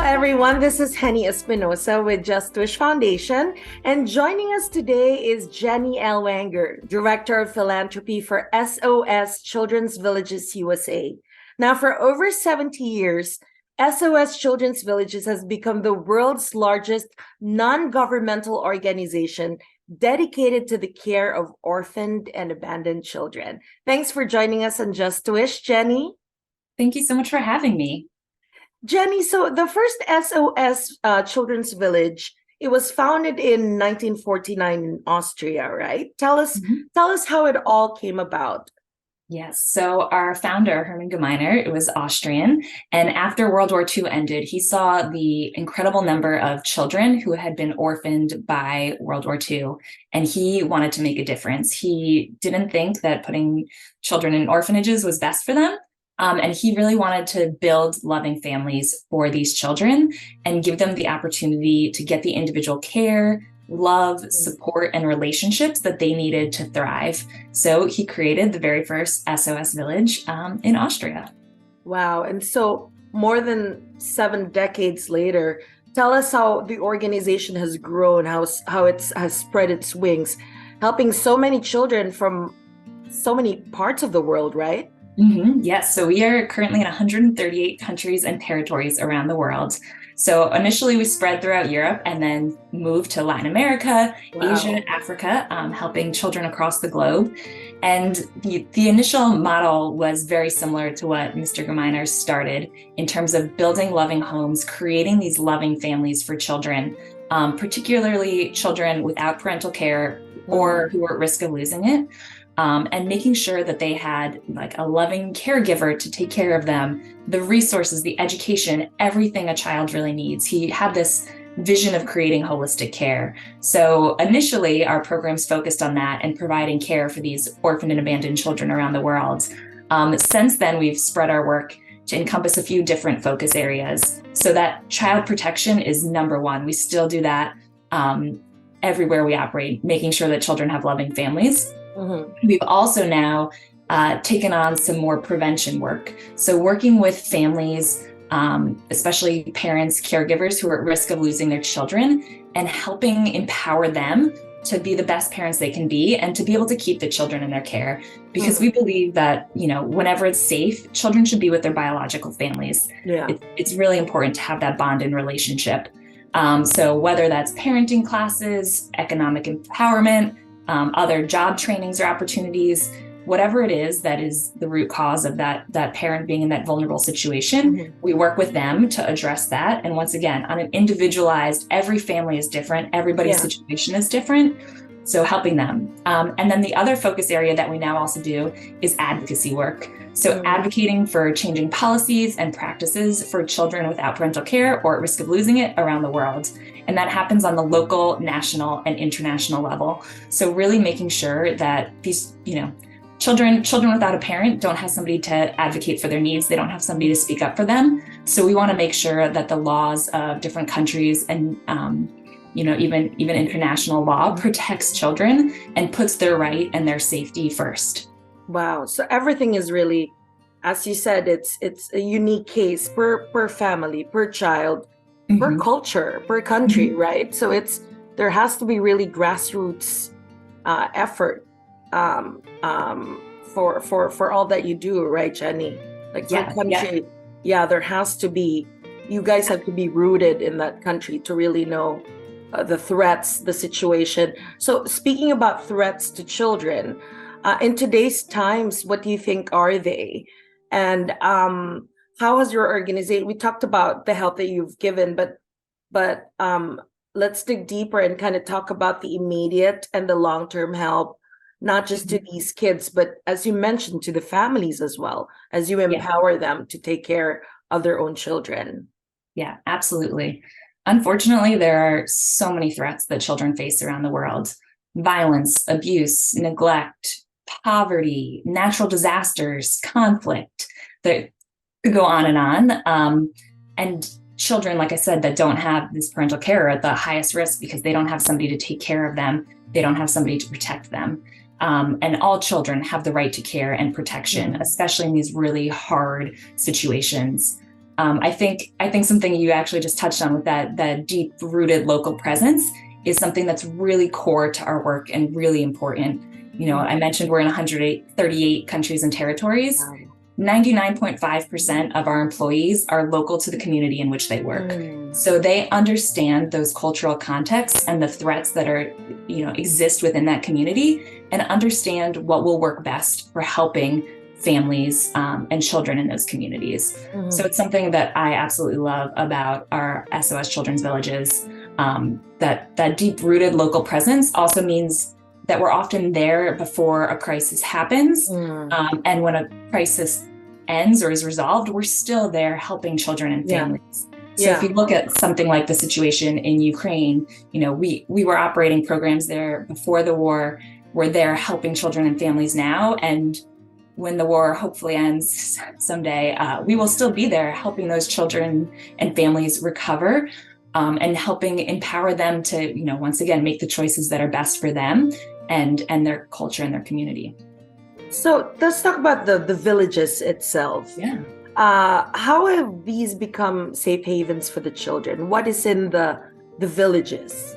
everyone. This is Henny Espinosa with Just Wish Foundation. And joining us today is Jenny Elwanger, Director of Philanthropy for SOS Children's Villages USA. Now, for over 70 years, SOS Children's Villages has become the world's largest non-governmental organization dedicated to the care of orphaned and abandoned children. Thanks for joining us on Just Wish, Jenny. Thank you so much for having me. Jenny, so the first SOS Children's Village, it was founded in 1949 in Austria, right? Tell us how it all came about. Yes, so our founder, Hermann Gemeiner, it was Austrian, and after World War II ended, he saw the incredible number of children who had been orphaned by World War II, and he wanted to make a difference. He didn't think that putting children in orphanages was best for them. And he really wanted to build loving families for these children and give them the opportunity to get the individual care, love, support, and relationships that they needed to thrive. So he created the very first SOS Village in Austria. Wow. And so more than 7 decades later, tell us how the organization has grown, how it has spread its wings, helping so many children from so many parts of the world, right? Yes, so we are currently in 138 countries and territories around the world. So initially we spread throughout Europe and then moved to Latin America, Asia, Africa, helping children across the globe. And the initial model was very similar to what Mr. Gemeiner started in terms of building loving homes, creating these loving families for children, particularly children without parental care or who are at risk of losing it. And making sure that they had like a loving caregiver to take care of them, the resources, the education, everything a child really needs. He had this vision of creating holistic care. So initially, our programs focused on that and providing care for these orphaned and abandoned children around the world. Since then, we've spread our work to encompass a few different focus areas so that child protection is number one. We still do that everywhere we operate, making sure that children have loving families. We've also now taken on some more prevention work. So working with families, especially parents, caregivers who are at risk of losing their children, and helping empower them to be the best parents they can be and to be able to keep the children in their care. Because we believe that, whenever it's safe, children should be with their biological families. It's really important to have that bond and relationship. So whether that's parenting classes, economic empowerment, other job trainings or opportunities, whatever it is that is the root cause of that parent being in that vulnerable situation, we work with them to address that. And once again, on an individualized, every family is different, everybody's situation is different, so helping them. And then the other focus area that we now also do is advocacy work. So advocating for changing policies and practices for children without parental care or at risk of losing it around the world. And that happens on the local, national, and international level. So really making sure that these, children without a parent don't have somebody to advocate for their needs. They don't have somebody to speak up for them. So we want to make sure that the laws of different countries and even international law protects children and puts their right and their safety first. Wow. So everything is really, as you said, it's a unique case per family, per child, per culture, per country, right? So there has to be really grassroots effort for all that you do, right, Jenny? Like per country, there has to be. You guys have to be rooted in that country to really know the threats, the situation. So speaking about threats to children, in today's times, what do you think are they? And how has your organization, we talked about the help that you've given, but let's dig deeper and kind of talk about the immediate and the long-term help, not just to these kids, but as you mentioned, to the families as well, as you empower them to take care of their own children. Yeah, absolutely. Unfortunately, there are so many threats that children face around the world: violence, abuse, neglect, poverty, natural disasters, conflict, that could go on and on. And children, like I said, that don't have this parental care are at the highest risk because they don't have somebody to take care of them. They don't have somebody to protect them. And all children have the right to care and protection, especially in these really hard situations. I think something you actually just touched on with that deep rooted local presence is something that's really core to our work and really important. I mentioned we're in 138 countries and territories. 99.5% of our employees are local to the community in which they work. So they understand those cultural contexts and the threats that exist within that community, and understand what will work best for helping families and children in those communities. So it's something that I absolutely love about our SOS Children's Villages. That deep-rooted local presence also means that we're often there before a crisis happens. And when a crisis ends or is resolved, we're still there helping children and families. So if you look at something like the situation in Ukraine, we were operating programs there before the war. We're there helping children and families now. And when the war hopefully ends someday, we will still be there helping those children and families recover, and helping empower them to, once again, make the choices that are best for them and their culture and their community. So let's talk about the villages itself. How have these become safe havens for the children? What is in the villages?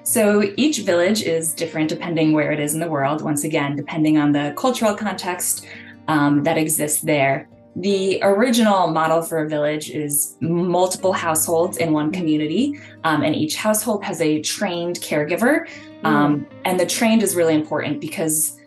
So each village is different depending where it is in the world, once again, depending on the cultural context that exists there. The original model for a village is multiple households in one community, and each household has a trained caregiver. And the trained is really important because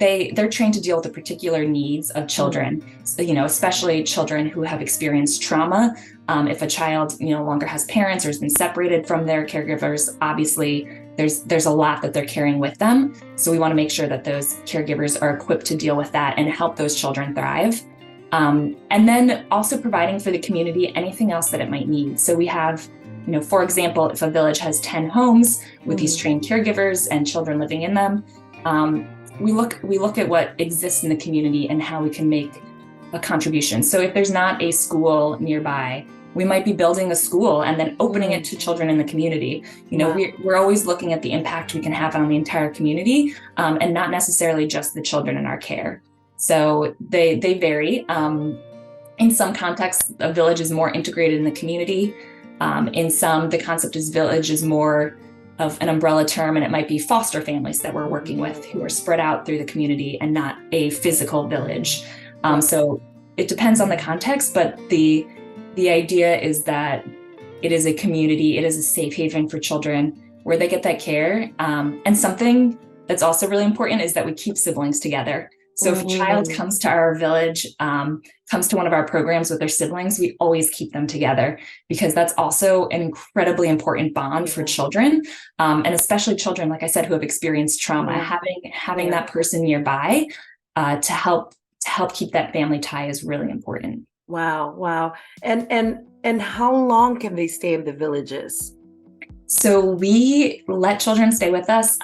they're trained to deal with the particular needs of children, so, especially children who have experienced trauma. If a child no longer has parents or has been separated from their caregivers, obviously there's a lot that they're carrying with them. So we want to make sure that those caregivers are equipped to deal with that and help those children thrive. And then also providing for the community anything else that it might need. So we have, for example, if a village has 10 homes with these trained caregivers and children living in them, we look at what exists in the community and how we can make a contribution. So if there's not a school nearby, we might be building a school and then opening it to children in the community. We're always looking at the impact we can have on the entire community, and not necessarily just the children in our care. So they vary. In some contexts, a village is more integrated in the community. In some, the concept of village is more of an umbrella term, and it might be foster families that we're working with who are spread out through the community and not a physical village. So it depends on the context, but the idea is that it is a community, it is a safe haven for children where they get that care. And something that's also really important is that we keep siblings together. So if a child comes to our village, comes to one of our programs with their siblings, we always keep them together, because that's also an incredibly important bond for children, and especially children, like I said, who have experienced trauma. Having that person nearby to help keep that family tie is really important. Wow. And how long can they stay in the villages? So we let children stay with us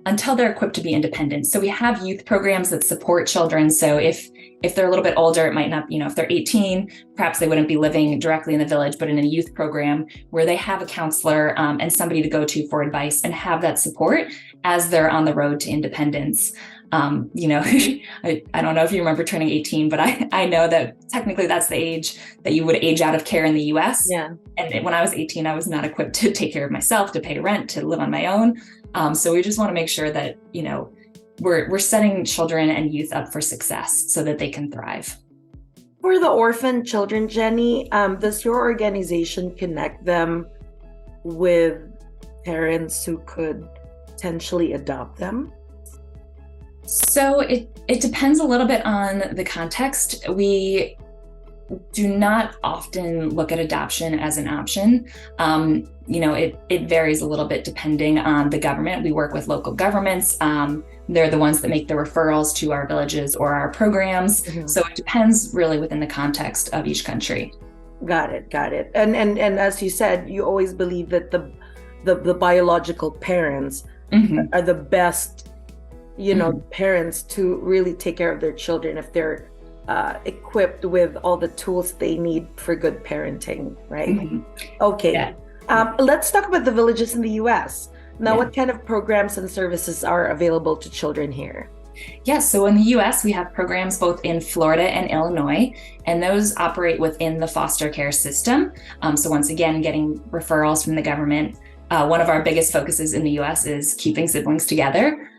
until they're equipped to be independent. So we have youth programs that support children. So if they're a little bit older, it might not, if they're 18, perhaps they wouldn't be living directly in the village, but in a youth program where they have a counselor and somebody to go to for advice and have that support as they're on the road to independence. I don't know if you remember turning 18, but I know that technically that's the age that you would age out of care in the US. Yeah. And when I was 18, I was not equipped to take care of myself, to pay rent, to live on my own. So we just want to make sure that, we're setting children and youth up for success so that they can thrive. For the orphan children, Jenny, does your organization connect them with parents who could potentially adopt them? So it depends a little bit on the context. We do not often look at adoption as an option. It varies a little bit depending on the government. We work with local governments. They're the ones that make the referrals to our villages or our programs. So it depends really within the context of each country. Got it. And as you said, you always believe that the biological parents are the best, parents to really take care of their children if they're equipped with all the tools they need for good parenting, right? Okay. Yeah. Let's talk about the villages in the US. Now, what kind of programs and services are available to children here? Yes, so in the US, we have programs both in Florida and Illinois, and those operate within the foster care system. So, once again, getting referrals from the government. One of our biggest focuses in the US is keeping siblings together.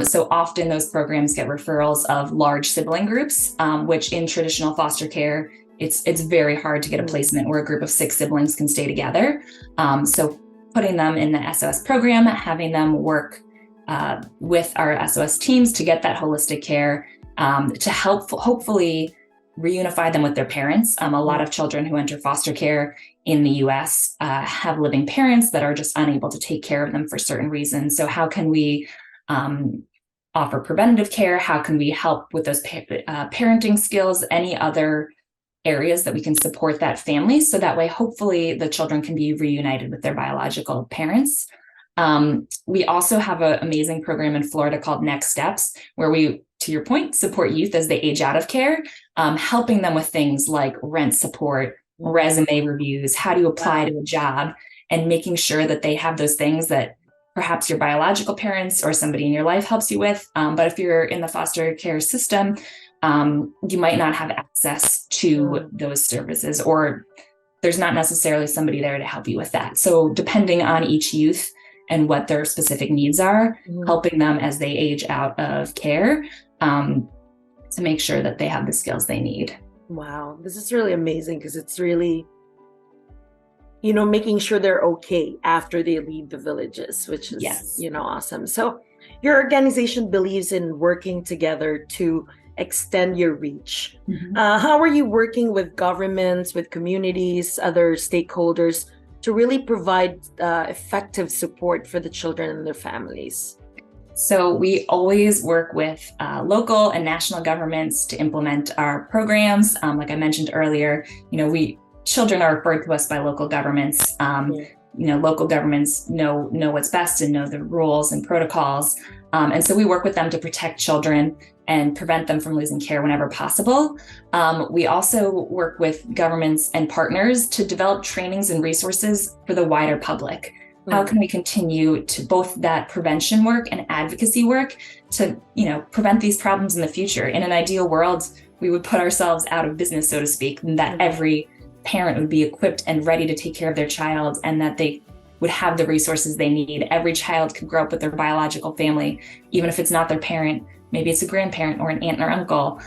So, often those programs get referrals of large sibling groups, which in traditional foster care, it's very hard to get a placement where a group of 6 siblings can stay together. So, putting them in the SOS program, having them work with our SOS teams to get that holistic care, to help hopefully reunify them with their parents. A lot of children who enter foster care in the US have living parents that are just unable to take care of them for certain reasons. So how can we offer preventative care? How can we help with those parenting skills, any other areas that we can support that family, so that way hopefully the children can be reunited with their biological parents. We also have an amazing program in Florida called Next Steps, where we, to your point, support youth as they age out of care, helping them with things like rent support, resume reviews, how do you apply to a job, and making sure that they have those things that perhaps your biological parents or somebody in your life helps you with. But if you're in the foster care system, you might not have access to those services, or there's not necessarily somebody there to help you with that. So depending on each youth and what their specific needs are, helping them as they age out of care, to make sure that they have the skills they need. Wow, this is really amazing, because it's really, you know, making sure they're okay after they leave the villages, which is, you know, awesome. So your organization believes in working together to extend your reach. How are you working with governments, with communities, other stakeholders to really provide effective support for the children and their families? So we always work with local and national governments to implement our programs. Like I mentioned earlier, you know, children are referred to us by local governments. You know, local governments know what's best and know the rules and protocols. And so we work with them to protect children and prevent them from losing care whenever possible. We also work with governments and partners to develop trainings and resources for the wider public. How can we continue to both that prevention work and advocacy work to, you know, prevent these problems in the future? In an ideal world, we would put ourselves out of business, so to speak, and that every parent would be equipped and ready to take care of their child, and that they would have the resources they need. Every child could grow up with their biological family, even if it's not their parent. Maybe it's a grandparent or an aunt or uncle.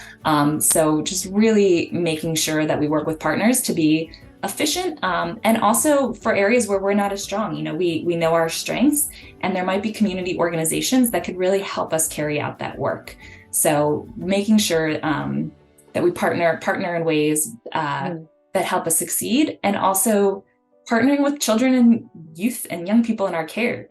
So just really making sure that we work with partners to be efficient, and also for areas where we're not as strong. You know, we know our strengths, and there might be community organizations that could really help us carry out that work. So making sure that we partner in ways that help us succeed, and also partnering with children and youth and young people in our care.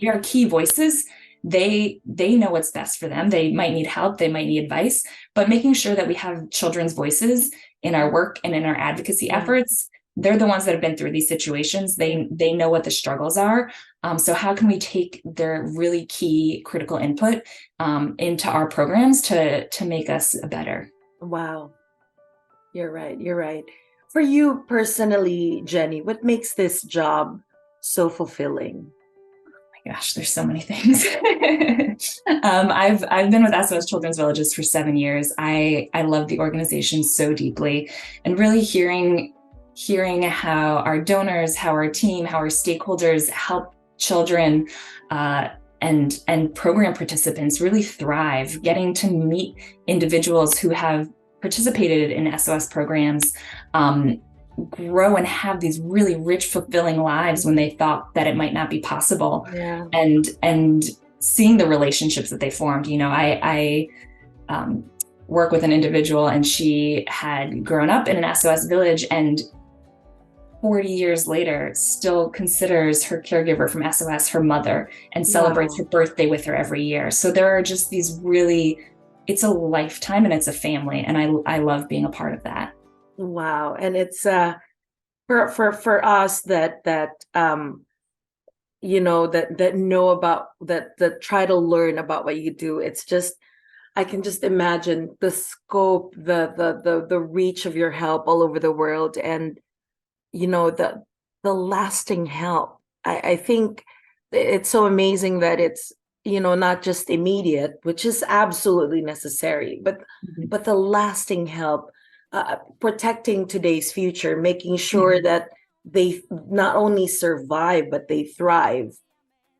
We are key voices. They know what's best for them. They might need help, they might need advice, but making sure that we have children's voices in our work and in our advocacy efforts. They're the ones that have been through these situations. They know what the struggles are. So how can we take their really key critical input into our programs to make us better? Wow. You're right. You're right. For you personally, Jenny, what makes this job so fulfilling? Gosh, there's so many things. I've been with SOS Children's Villages for 7 years. I love the organization so deeply, and really hearing how our donors, how our team, how our stakeholders help children and program participants really thrive. Getting to meet individuals who have participated in SOS programs, grow and have these really rich, fulfilling lives when they thought that it might not be possible. And seeing the relationships that they formed. You know, I work with an individual, and she had grown up in an SOS village, and 40 years later still considers her caregiver from SOS her mother, and celebrates her birthday with her every year. So there are just these really, it's a lifetime and it's a family, and I love being a part of that. Wow. And it's for us that you know, that know about that try to learn about what you do. It's just, I can just imagine the scope, the reach of your help all over the world, and you know, the lasting help. I think it's so amazing that it's not just immediate, which is absolutely necessary, but the lasting help, protecting today's future, making sure that they not only survive, but they thrive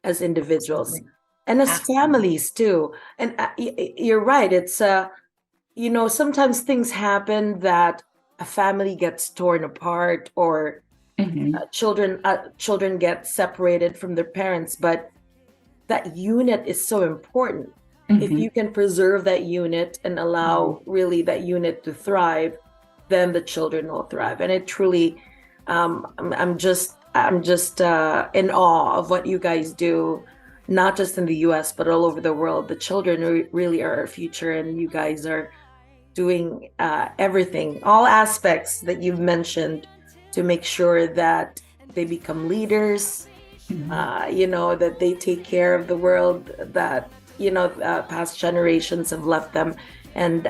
as individuals and as families too. And you're right. It's, sometimes things happen that a family gets torn apart, or children get separated from their parents, but that unit is so important. If you can preserve that unit and allow really that unit to thrive, then the children will thrive. And it truly, I'm just in awe of what you guys do, not just in the US, but all over the world. The children really are our future, and you guys are doing everything, all aspects that you've mentioned, to make sure that they become leaders, that they take care of the world that, past generations have left them. And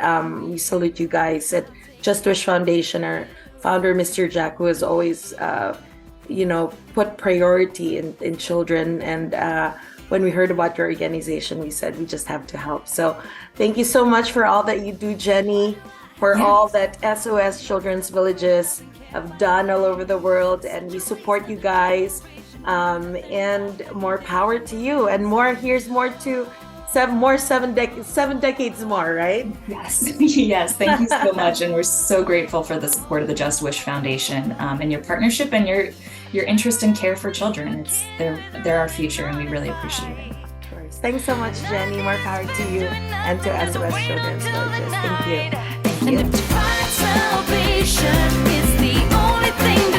we salute you guys at Just Wish Foundation. Our founder, Mr. Jack, who has always, put priority in children. And when we heard about your organization, we said we just have to help. So thank you so much for all that you do, Jenny, for all that SOS Children's Villages have done all over the world. And we support you guys, and more power to you. And here's more to seven decades more, right? Yes. Yes. Thank you so much. And we're so grateful for the support of the Just Wish Foundation, and your partnership and your interest in care for children. They're our future, and we really appreciate it. Of course. Thanks so much, Jenny. More power to you and to SOS Children's Villages. Thank you. And if to find salvation is the only thing